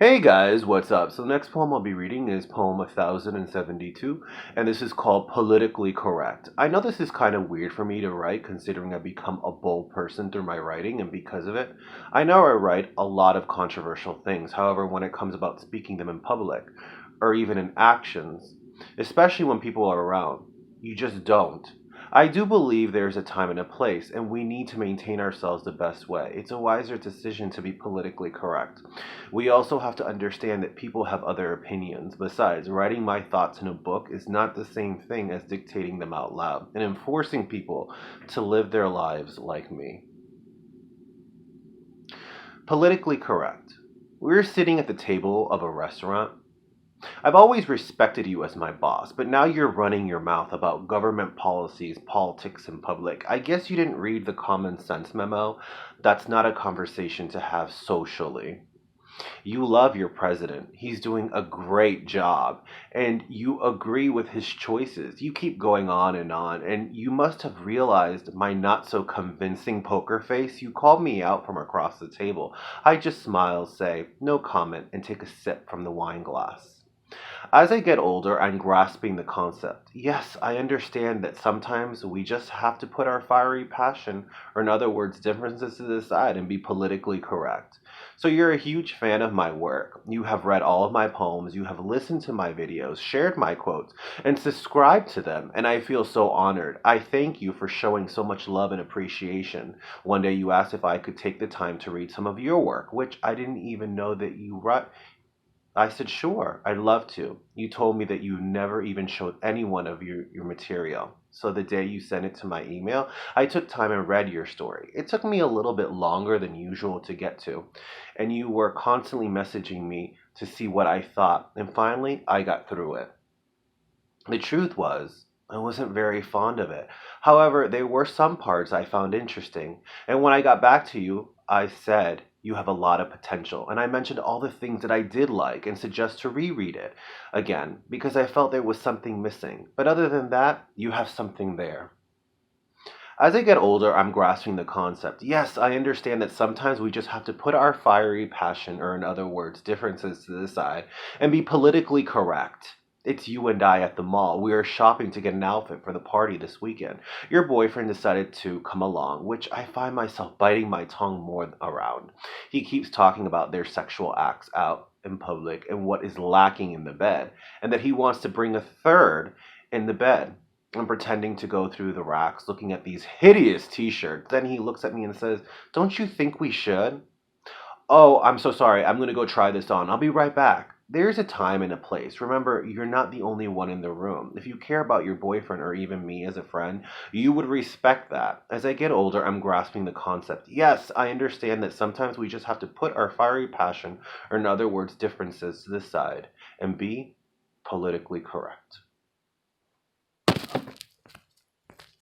Hey guys, what's up? So the next poem I'll be reading is poem 1072, and this is called Politically Correct. I know this is kind of weird for me to write considering I've become a bold person through my writing, and because of it, I know I write a lot of controversial things. However, when it comes about speaking them in public, or even in actions, especially when people are around, you just don't. I do believe there's a time and a place, and we need to maintain ourselves the best way. It's a wiser decision to be politically correct. We also have to understand that people have other opinions. Besides, writing my thoughts in a book is not the same thing as dictating them out loud and enforcing people to live their lives like me. Politically correct. We're sitting at the table of a restaurant. I've always respected you as my boss, but now you're running your mouth about government policies, politics in public. I guess you didn't read the common sense memo. That's not a conversation to have socially. You love your president. He's doing a great job. And you agree with his choices. You keep going on. And you must have realized my not so convincing poker face. You called me out from across the table. I just smile, say, no comment, and take a sip from the wine glass. As I get older, I'm grasping the concept. Yes, I understand that sometimes we just have to put our fiery passion, or in other words, differences to the side and be politically correct. So you're a huge fan of my work. You have read all of my poems, you have listened to my videos, shared my quotes, and subscribed to them, and I feel so honored. I thank you for showing so much love and appreciation. One day you asked if I could take the time to read some of your work, which I didn't even know that you wrote. I said, sure, I'd love to. You told me that you never even showed anyone of your material. So the day you sent it to my email, I took time and read your story. It took me a little bit longer than usual to get to, and you were constantly messaging me to see what I thought, and finally, I got through it. The truth was, I wasn't very fond of it. However, there were some parts I found interesting, and when I got back to you, I said, you have a lot of potential, and I mentioned all the things that I did like and suggest to reread it again because I felt there was something missing. But other than that, you have something there. As I get older, I'm grasping the concept. Yes, I understand that sometimes we just have to put our fiery passion, or in other words, differences to the side, and be politically correct. It's you and I at the mall. We are shopping to get an outfit for the party this weekend. Your boyfriend decided to come along, which I find myself biting my tongue more around. He keeps talking about their sexual acts out in public and what is lacking in the bed, and that he wants to bring a third in the bed. I'm pretending to go through the racks looking at these hideous t shirts. Then he looks at me and says, don't you think we should? Oh, I'm so sorry. I'm going to go try this on. I'll be right back. There's a time and a place. Remember, you're not the only one in the room. If you care about your boyfriend or even me as a friend, you would respect that. As I get older, I'm grasping the concept. Yes, I understand that sometimes we just have to put our fiery passion, or in other words, differences, to the side and be politically correct.